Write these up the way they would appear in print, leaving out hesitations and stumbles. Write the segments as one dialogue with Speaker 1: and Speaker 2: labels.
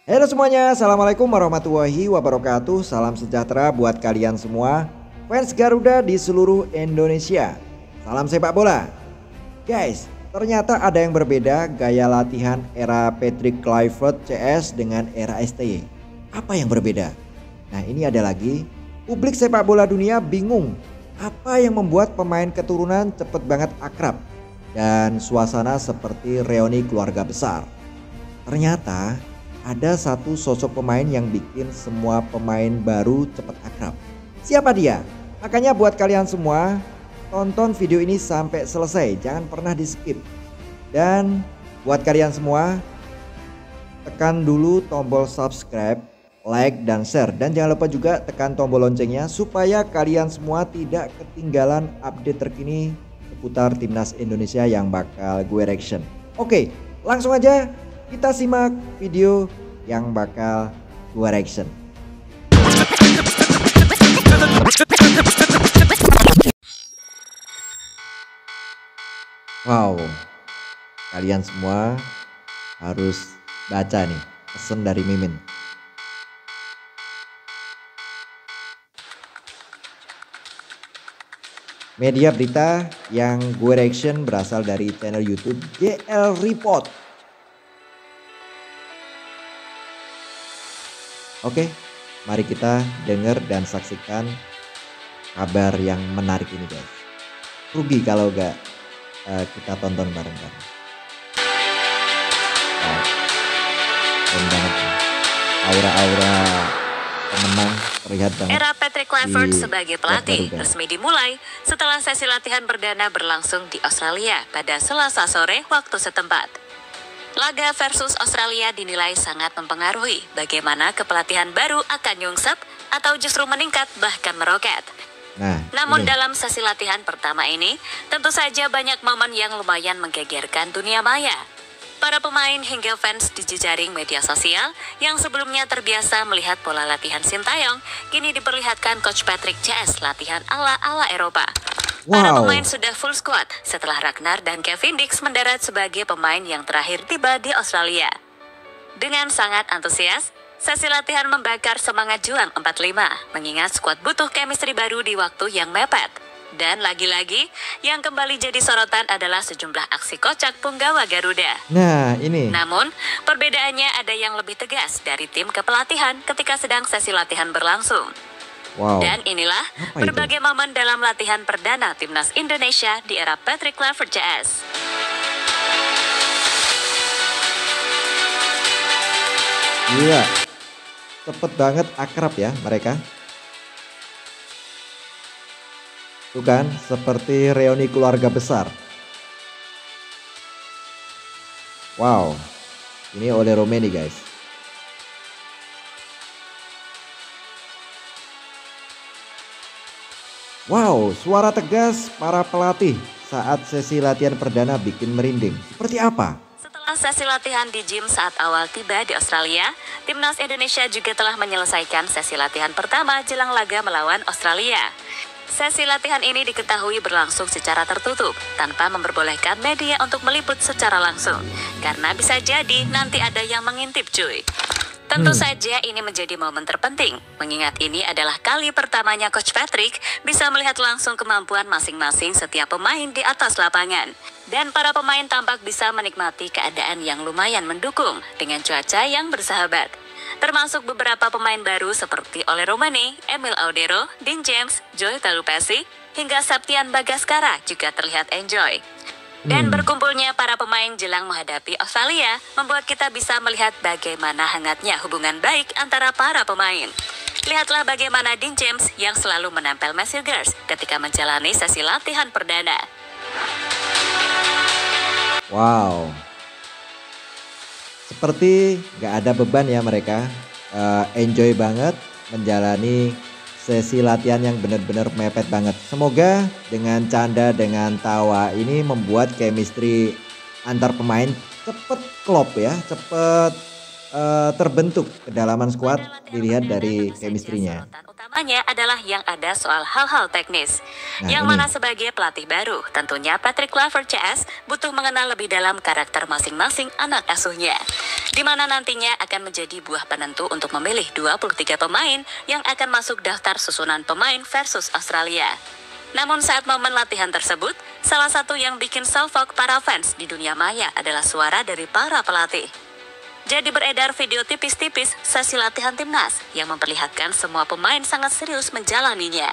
Speaker 1: Halo semuanya, Assalamualaikum warahmatullahi wabarakatuh. Salam sejahtera buat kalian semua fans Garuda di seluruh Indonesia. Salam sepak bola. Guys, ternyata ada yang berbeda gaya latihan era Patrick Kluivert CS dengan era STY. Apa yang berbeda? Nah, ini ada lagi. Publik sepak bola dunia bingung apa yang membuat pemain keturunan cepet banget akrab dan suasana seperti reuni keluarga besar. Ternyata ada satu sosok pemain yang bikin semua pemain baru cepat akrab. Siapa dia? Makanya buat kalian semua, tonton video ini sampai selesai, jangan pernah di skip. Dan buat kalian semua, tekan dulu tombol subscribe, like dan share, dan jangan lupa juga tekan tombol loncengnya supaya kalian semua tidak ketinggalan update terkini seputar timnas Indonesia yang bakal gue reaction. Oke, langsung aja kita simak video yang bakal gue reaction. Wow, kalian semua harus baca nih pesan dari Mimin. Media berita yang gue reaction berasal dari channel YouTube GL Report. Oke, mari kita dengar dan saksikan kabar yang menarik ini guys. Rugi kalau gak kita tonton bareng-bareng. Wow, keren banget. Aura-aura pemenang terlihat banget.
Speaker 2: Era Patrick Kluivert sebagai pelatih resmi dimulai setelah sesi latihan perdana berlangsung di Australia pada Selasa sore waktu setempat. Laga versus Australia dinilai sangat mempengaruhi bagaimana kepelatihan baru akan nyungsep atau justru meningkat bahkan meroket. Namun dalam sesi latihan pertama ini, tentu saja banyak momen yang lumayan menggegerkan dunia maya. Para pemain hingga fans di jejaring media sosial yang sebelumnya terbiasa melihat pola latihan Sintayong, kini diperlihatkan Coach Patrick CS latihan ala-ala Eropa. Para pemain sudah full squad setelah Ragnar dan Kevin Dix mendarat sebagai pemain yang terakhir tiba di Australia. Dengan sangat antusias, sesi latihan membakar semangat juang 45, mengingat skuad butuh chemistry baru di waktu yang mepet. Dan lagi-lagi, yang kembali jadi sorotan adalah sejumlah aksi kocak punggawa Garuda.
Speaker 1: Nah, ini.
Speaker 2: Namun, perbedaannya ada yang lebih tegas dari tim kepelatihan ketika sedang sesi latihan berlangsung.
Speaker 1: Wow.
Speaker 2: Dan inilah berbagai momen dalam latihan perdana timnas Indonesia di era Patrick Kluivert CS.
Speaker 1: Gila, cepet banget akrab ya mereka. Tuh kan, seperti reuni keluarga besar. Wow, ini oleh Romeni guys. Wow, suara tegas para pelatih saat sesi latihan perdana bikin merinding. Seperti apa?
Speaker 2: Setelah sesi latihan di gym saat awal tiba di Australia, timnas Indonesia juga telah menyelesaikan sesi latihan pertama jelang laga melawan Australia. Sesi latihan ini diketahui berlangsung secara tertutup, tanpa memperbolehkan media untuk meliput secara langsung. Karena bisa jadi nanti ada yang mengintip cuy. Tentu saja ini menjadi momen terpenting, mengingat ini adalah kali pertamanya Coach Patrick bisa melihat langsung kemampuan masing-masing setiap pemain di atas lapangan. Dan para pemain tampak bisa menikmati keadaan yang lumayan mendukung dengan cuaca yang bersahabat. Termasuk beberapa pemain baru seperti Ole Romani, Emil Audero, Dean James, Joy Talupesi, hingga Septian Bagaskara juga terlihat enjoy. Dan berkumpulnya para pemain jelang menghadapi Australia membuat kita bisa melihat bagaimana hangatnya hubungan baik antara para pemain. Lihatlah bagaimana Dean James yang selalu menempel Messengers ketika menjalani sesi latihan perdana.
Speaker 1: Wow, seperti gak ada beban ya mereka. Enjoy banget menjalani sesi latihan yang benar-benar mepet banget. Semoga dengan canda, dengan tawa ini membuat chemistry antar pemain cepet klop ya, cepet terbentuk kedalaman skuad dilihat dari chemistry-nya.
Speaker 2: Sorotan utamanya adalah yang ada soal hal-hal teknis.
Speaker 1: Nah,
Speaker 2: Yang
Speaker 1: ini.
Speaker 2: mana sebagai pelatih baru, tentunya Patrick Kluivert CS butuh mengenal lebih dalam karakter masing-masing anak asuhnya. Di mana nantinya akan menjadi buah penentu untuk memilih 23 pemain yang akan masuk daftar susunan pemain versus Australia. Namun saat momen latihan tersebut, salah satu yang bikin salfok para fans di dunia maya adalah suara dari para pelatih. Jadi beredar video tipis-tipis sesi latihan timnas yang memperlihatkan semua pemain sangat serius menjalaninya.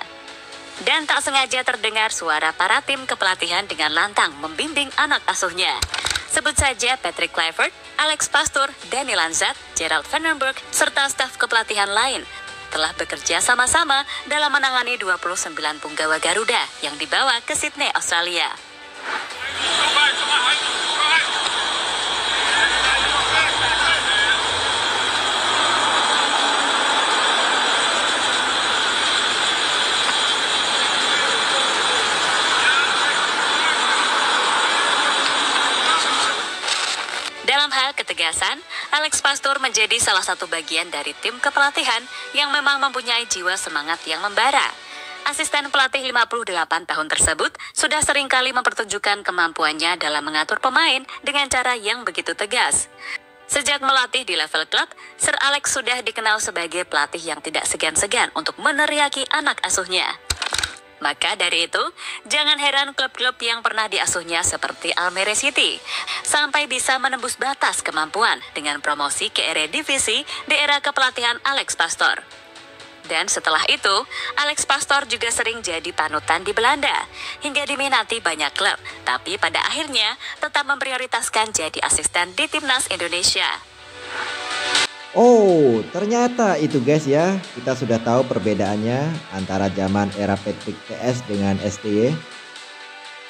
Speaker 2: Dan tak sengaja terdengar suara para tim kepelatihan dengan lantang membimbing anak asuhnya. Sebut saja Patrick Kluivert, Alex Pastoor, Danny Lanzat, Gerald Van den Berg, serta staf kepelatihan lain telah bekerja sama-sama dalam menangani 29 punggawa Garuda yang dibawa ke Sydney, Australia. Dalam hal ketegasan, Alex Pastoor menjadi salah satu bagian dari tim kepelatihan yang memang mempunyai jiwa semangat yang membara. Asisten pelatih 58 tahun tersebut sudah seringkali mempertunjukkan kemampuannya dalam mengatur pemain dengan cara yang begitu tegas. Sejak melatih di level klub, Sir Alex sudah dikenal sebagai pelatih yang tidak segan-segan untuk meneriaki anak asuhnya. Maka dari itu, jangan heran klub-klub yang pernah diasuhnya seperti Almere City sampai bisa menembus batas kemampuan dengan promosi ke Eredivisie di era kepelatihan Alex Pastoor. Dan setelah itu, Alex Pastoor juga sering jadi panutan di Belanda hingga diminati banyak klub, tapi pada akhirnya tetap memprioritaskan jadi asisten di Timnas Indonesia.
Speaker 1: Oh, ternyata itu guys ya. Kita sudah tahu perbedaannya antara zaman era Patrick TS dengan STY.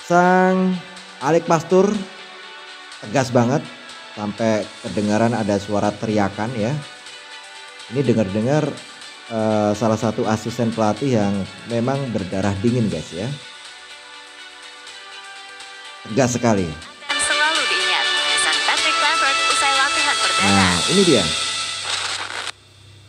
Speaker 1: Sang Alex Pastoor tegas banget sampai kedengaran ada suara teriakan ya. Ini dengar-dengar salah satu asisten pelatih yang memang berdarah dingin guys ya. Tegas sekali.
Speaker 2: Dan selalu diingat, pesan Patrick Kluivert usai latihan perdana.
Speaker 1: Nah, ini dia.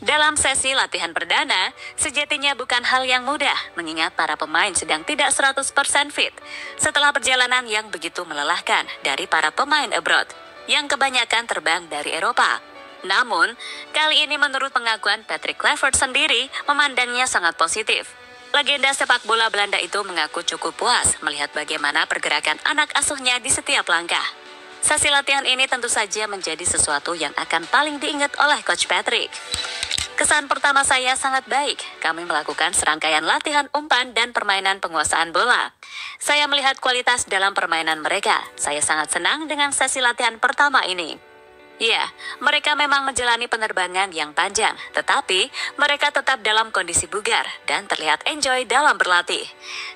Speaker 2: Dalam sesi latihan perdana, sejatinya bukan hal yang mudah mengingat para pemain sedang tidak 100% fit setelah perjalanan yang begitu melelahkan dari para pemain abroad yang kebanyakan terbang dari Eropa. Namun, kali ini menurut pengakuan Patrick Kluivert sendiri memandangnya sangat positif. Legenda sepak bola Belanda itu mengaku cukup puas melihat bagaimana pergerakan anak asuhnya di setiap langkah. Sesi latihan ini tentu saja menjadi sesuatu yang akan paling diingat oleh Coach Patrick. Kesan pertama saya sangat baik. Kami melakukan serangkaian latihan umpan dan permainan penguasaan bola. Saya melihat kualitas dalam permainan mereka. Saya sangat senang dengan sesi latihan pertama ini. Ya, mereka memang menjalani penerbangan yang panjang, tetapi mereka tetap dalam kondisi bugar dan terlihat enjoy dalam berlatih.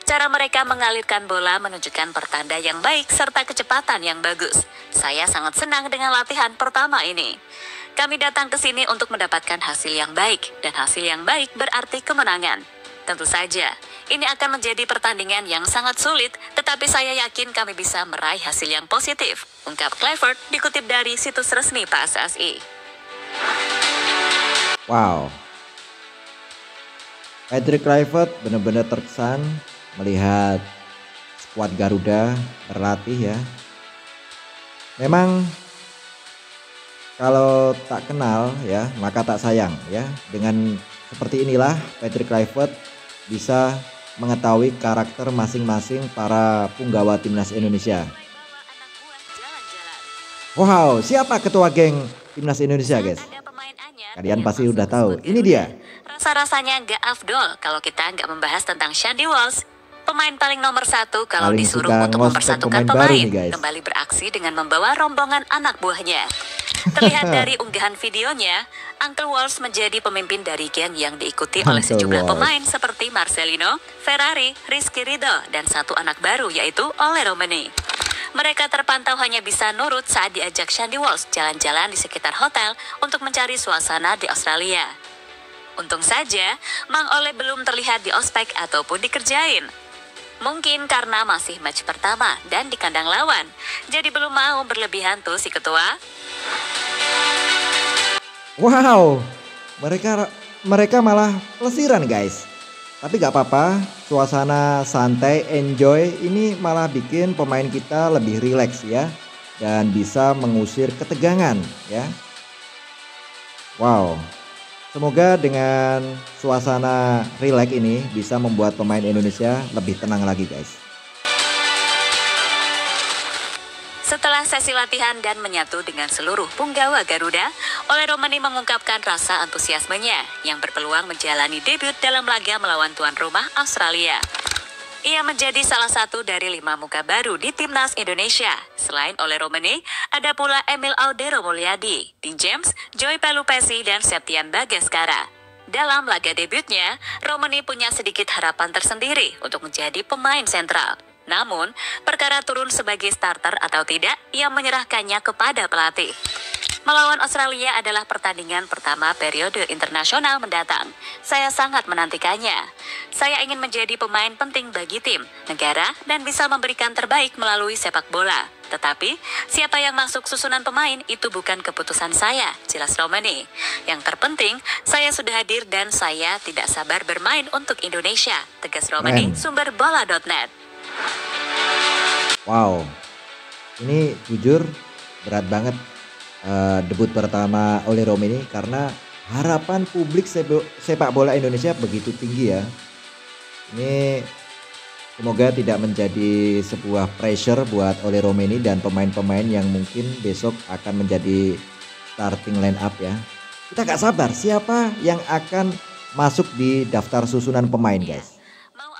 Speaker 2: Cara mereka mengalirkan bola menunjukkan pertanda yang baik serta kecepatan yang bagus. Saya sangat senang dengan latihan pertama ini. Kami datang ke sini untuk mendapatkan hasil yang baik, dan hasil yang baik berarti kemenangan. Tentu saja, ini akan menjadi pertandingan yang sangat sulit, tetapi saya yakin kami bisa meraih hasil yang positif, ungkap Kluivert dikutip dari situs resmi PSSI.
Speaker 1: Wow. Patrick Kluivert benar-benar terkesan melihat skuad Garuda berlatih ya. Memang kalau tak kenal ya, maka tak sayang ya. Dengan seperti inilah Patrick Kluivert bisa mengetahui karakter masing-masing para punggawa timnas Indonesia. Wow, siapa ketua geng timnas Indonesia guys? Kalian pasti udah tahu. Ini dia.
Speaker 2: Rasa-rasanya nggak afdol kalau kita nggak membahas tentang Shandy Walsh. Pemain paling nomor satu kalau
Speaker 1: Paling
Speaker 2: disuruh
Speaker 1: suka
Speaker 2: untuk
Speaker 1: ngospek
Speaker 2: mempersatukan
Speaker 1: pemain baru
Speaker 2: pemain,
Speaker 1: nih, guys.
Speaker 2: kembali beraksi dengan membawa rombongan anak buahnya. Terlihat dari unggahan videonya, Uncle Walsh menjadi pemimpin dari geng yang diikuti oleh
Speaker 1: Uncle
Speaker 2: sejumlah
Speaker 1: Walsh.
Speaker 2: pemain seperti Marcelino, Ferrari, Rizky Ridho, dan satu anak baru yaitu Ole Romani. Mereka terpantau hanya bisa nurut saat diajak Shandy Walsh jalan-jalan di sekitar hotel untuk mencari suasana di Australia. Untung saja, Mang Ole belum terlihat di ospek ataupun dikerjain. Mungkin karena masih match pertama dan di kandang lawan, jadi belum mau berlebihan tuh si ketua.
Speaker 1: Wow, mereka mereka malah pelesiran guys. Tapi gak apa-apa, suasana santai, enjoy ini malah bikin pemain kita lebih rileks ya. Dan bisa mengusir ketegangan ya. Wow, semoga dengan suasana rileks ini bisa membuat pemain Indonesia lebih tenang lagi guys.
Speaker 2: Setelah sesi latihan dan menyatu dengan seluruh punggawa Garuda, Ole Romani mengungkapkan rasa antusiasmenya yang berpeluang menjalani debut dalam laga melawan tuan rumah Australia. Ia menjadi salah satu dari 5 muka baru di timnas Indonesia. Selain Ole Romani, ada pula Emil Audero Mulyadi, Dean James, Joy Pelupesi, dan Septian Bagaskara. Dalam laga debutnya, Romani punya sedikit harapan tersendiri untuk menjadi pemain sentral. Namun, perkara turun sebagai starter atau tidak, ia menyerahkannya kepada pelatih. Melawan Australia adalah pertandingan pertama periode internasional mendatang. Saya sangat menantikannya. Saya ingin menjadi pemain penting bagi tim, negara, dan bisa memberikan terbaik melalui sepak bola. Tetapi, siapa yang masuk susunan pemain itu bukan keputusan saya, jelas Romani. Yang terpenting, saya sudah hadir dan saya tidak sabar bermain untuk Indonesia, tegas Romani, sumber bola.net.
Speaker 1: Wow, ini jujur berat banget debut pertama Ole Romani karena harapan publik sepak bola Indonesia begitu tinggi ya. Ini semoga tidak menjadi sebuah pressure buat Ole Romani dan pemain-pemain yang mungkin besok akan menjadi starting line up ya. Kita gak sabar siapa yang akan masuk di daftar susunan pemain guys.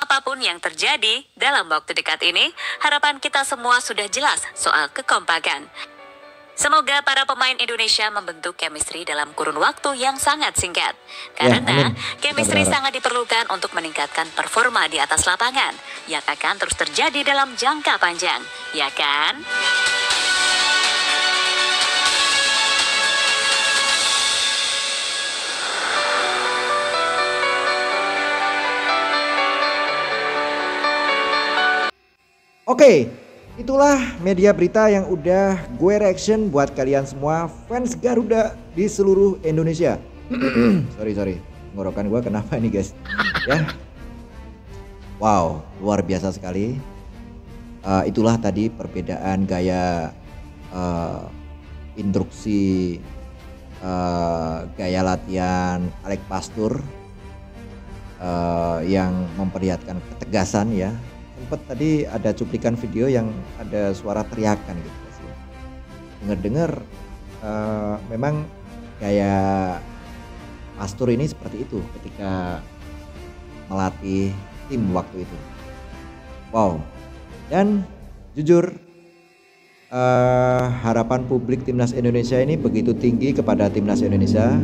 Speaker 2: Apapun yang terjadi dalam waktu dekat ini, harapan kita semua sudah jelas soal kekompakan. Semoga para pemain Indonesia membentuk chemistry dalam kurun waktu yang sangat singkat. Karena chemistry sangat diperlukan untuk meningkatkan performa di atas lapangan yang akan terus terjadi dalam jangka panjang, ya kan?
Speaker 1: Oke, itulah media berita yang udah gue reaction buat kalian semua fans Garuda di seluruh Indonesia. sorry, ngorokan gue kenapa nih guys? Ya, wow, luar biasa sekali. Itulah tadi perbedaan gaya instruksi, gaya latihan Alex Pastur yang memperlihatkan ketegasan ya. Sempat tadi ada cuplikan video yang ada suara teriakan gitu sih. Dengar-dengar memang gaya Pastur ini seperti itu ketika melatih tim waktu itu. Wow. Dan jujur harapan publik timnas Indonesia ini begitu tinggi kepada timnas Indonesia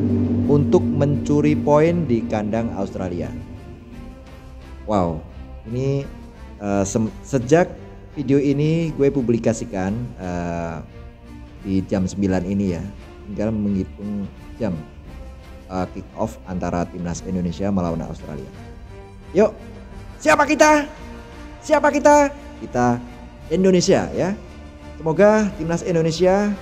Speaker 1: untuk mencuri poin di kandang Australia. Wow, ini sejak video ini gue publikasikan di jam 9 ini ya, tinggal menghitung jam kick off antara timnas Indonesia melawan Australia. Yuk, siapa kita? Siapa kita? Kita Indonesia ya. Semoga timnas Indonesia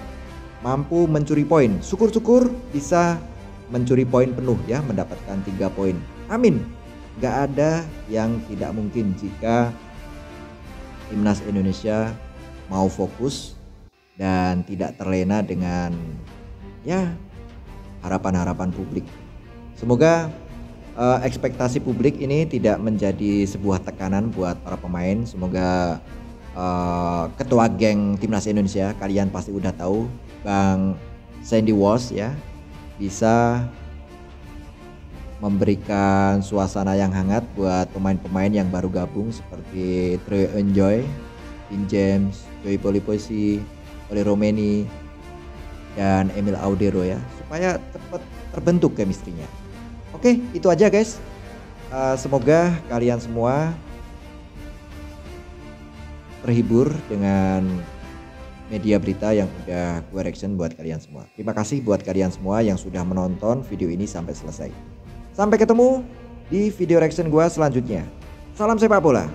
Speaker 1: mampu mencuri poin. Syukur-syukur bisa mencuri poin penuh ya, mendapatkan 3 poin. Amin. Gak ada yang tidak mungkin jika timnas Indonesia mau fokus dan tidak terlena dengan ya harapan-harapan publik. Semoga ekspektasi publik ini tidak menjadi sebuah tekanan buat para pemain. Semoga ketua geng timnas Indonesia, kalian pasti udah tahu, Bang Sandy Walsh ya, bisa memberikan suasana yang hangat buat pemain-pemain yang baru gabung seperti Troy Enjoy, Dean James, Joy Pelupesi, Ole Romani, dan Emil Audero ya, supaya cepat terbentuk chemistry-nya. Oke, itu aja guys. Semoga kalian semua terhibur dengan media berita yang udah gue reaction buat kalian semua. Terima kasih buat kalian semua yang sudah menonton video ini sampai selesai. Sampai ketemu di video reaction gue selanjutnya. Salam sepak bola.